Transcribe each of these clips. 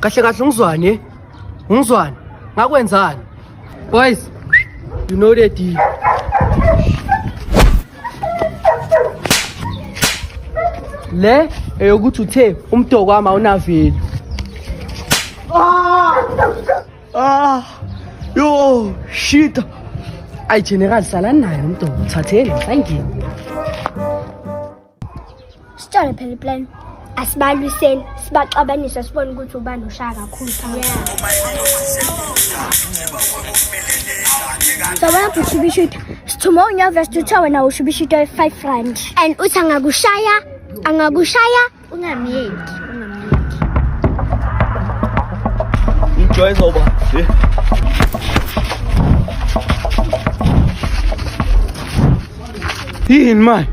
Kahle kahle ungizwane. Ungizwane. Ngakwenzani? Boys, you know that deal. Le eyokuthi uthe umdoko wami awunaveli. Yo, shit. Ay general salani naye umdoko uthathele ngifangile. Sitshale phela iplan. Asibalwiseni, sibaxabanise sibone ukuthi ubani ushaya kakhulu phakathi. Sabona bushibishita. Sithuma unyavesi tutha wena ushibishita 5 rand. And uthi angakushaya ungamyeki. Enjoy soba. Yini man?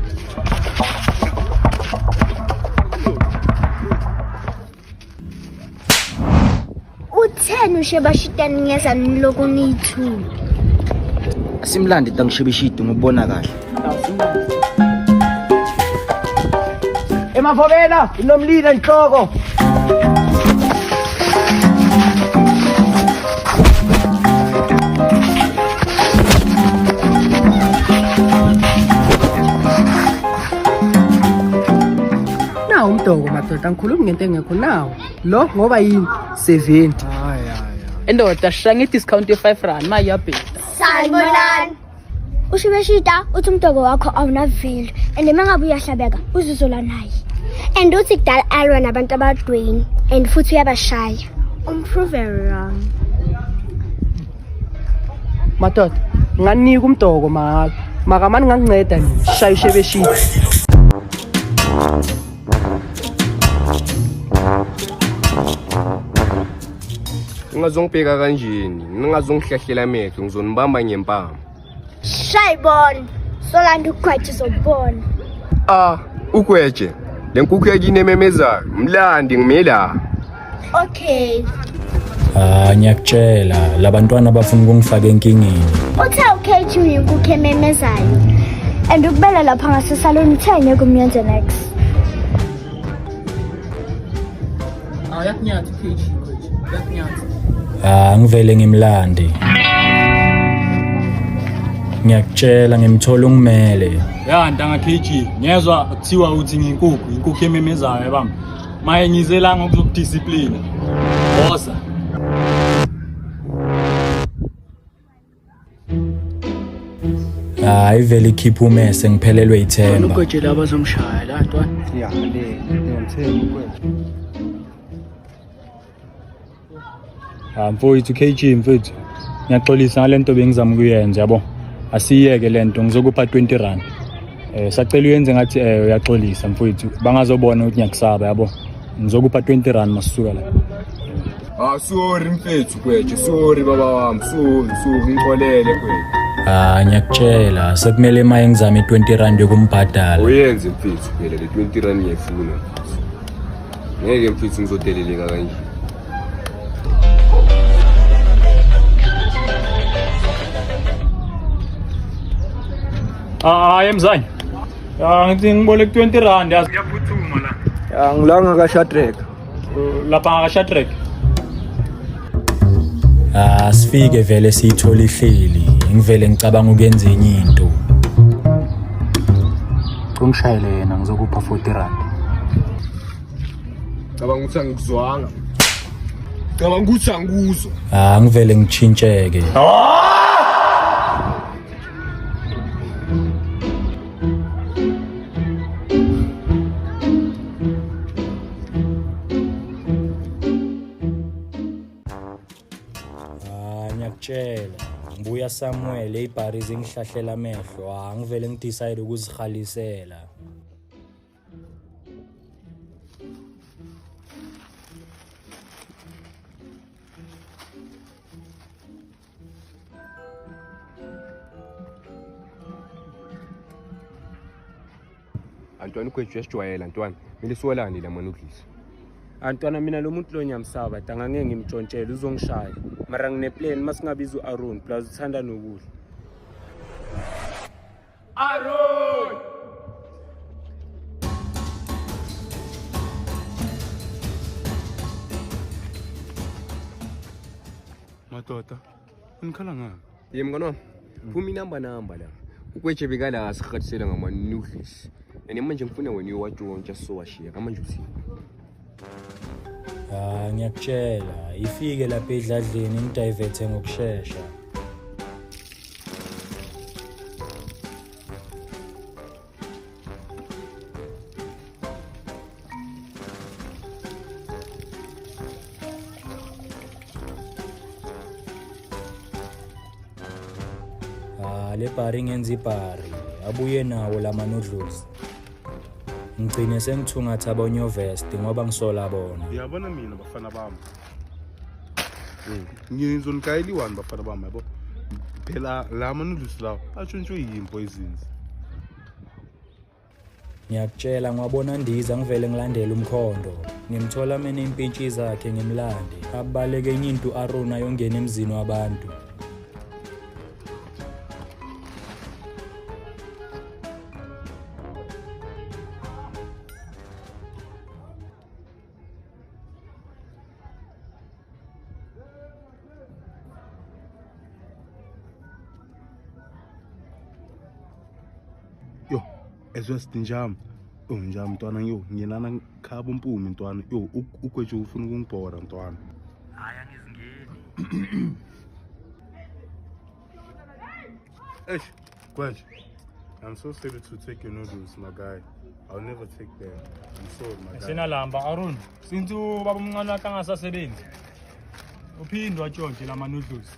Utheni ushebashitani ngezani lokuniithu? Simlandi tangishebeshito ngibona kahle. Emavovela, inomlilo enhloko. Nawu umdoko madoda ngikhuluma ngento engekho nawo. Lo ngoba yini 70. Endoda shange discount ye 5 rand mayabheka. Sanibonani. Ushibeshita uthi umdoko wakho awunaveli and mangabe uyahlabeka uzizola naye. And uthi kudala alwa nabantu abadweni and futhi uyabashaya. Prove wrong. Madoda, nganika umdoko makamani nganginceda nini? Shaya ushebeshita. Ungazongibheka kanjeni, ningazongihlahlela amehlo ngizonibamba ngempama. Shayibona, solanda ukhwathi uzobona. Ukweje, le nkukhu yakini ememezayo, mlandi ngimela. Okay. Ngiyakutshela, labantwana bafuna ukungifaka enkingeni. Uthe ukhethi uyinkukhu ememezayo. And ukubela lapha ngasesaloni uthenge kumyenze next. Yakunyathi page manje. Yakunyathi. Ngivele ngimlandi. Ngiyakutshela ngimthola ungimele. Ya ntanga KG, ngezwe kuthiwa uthi inkukhu ememezayo yabami. Maye ngizelanga ukuzokudiscipline. Bosa. Ivele ikhipha umese ngiphelelwe ithemba. Ugojela abazomshaya la ntwana. Ya le ngiyamthemba ukweje. Mfowethu KG mfowethu. Ngiyaxolisa ngalento bengizama ukuyenza yabo. Asiyeke lento ngizokupha 20 rand. Sacela uyenze ngathi uyaxolisa mfowethu. Bangazobona ukuthi ngiyakusaba yabo. Ngizokupha 20 rand masisuka la. Sorry mfethu kweje, sorry baba wami, sorry ngixolele kweje. Ngiyakutshela sekumele maye ngizame 20 rand yokumbhadala. Uyenze mfethu phela le 20 rand ngiyefuna. Ngeke mfethu ngizodeleleka kanje. Emzanyi. Ngithi ngiboleka 20 rand yazi ngiyaphuthuma la. Ngilanga ka Shadrack. Lapha ngaka Shadrack. Sifike vele siyithola ihleli. Ngivele ngicabanga ukuyenza enye into. Ungishayele yena ngizokupha 40 rand. Cabanga ukuthi angikuzwanga. Cabanga ukuthi angikuzwa. Ngivele ngitshintsheke. Ngiyakutshela ngibuya Samuel eBaris ngihlahlela amehlo ngivele ngidecide ukuzihalisela. Antwana ukweje sijwayela ntwana, mina siwelani la manudlisi. Antwana mina lo muntu lo nyamsaba angangeke ngimtshontshele uzongishaya mara ngine plan masingabiza uAaron plus uthanda nokudla. Aaron Madoda, unikhala ngani? Ye mngani wami, phuma inamba la. Ukwetshe bekala asikhatsela ngama-noodles. And manje ngifuna wena uyowatshontsha sowashiya kamanje uthini? Ngiyakutshela, ifike lapha edladleni ngidivethe ngokusheshsha. Le bhari ngenza ibhari, abuye nawo lama noodles. Ngigcine sengithungatha abonyovest ngoba ngisola bona. Uyabona mina bafana bami. Ngizonikayeliwani bafana bami yabo. Phela la noodles lawo atshontshe poisons. Ngiyakutshela ngwabona Ndiza ngivele ngilandela umkhondo. Ngimthola mina impintshi zakhe ngimlande. Abaleke enye into Aruna yongena emzini wabantu. Yo, ezwesti njami. Njami mntwana yo, nginana khaba umpumi mntwana. Yo, ukwetshe ufuna ukungibhora mntwana. Hayi angizingeni. Eish, Kwetshe. I'm so sorry to take your noodles, my guy. I'll never take them. I'm sorry, my guy. Sinalamba Arun, since ubaba umncane wakhe angasasebenzi. Uphindwa tshontshe lama noodles.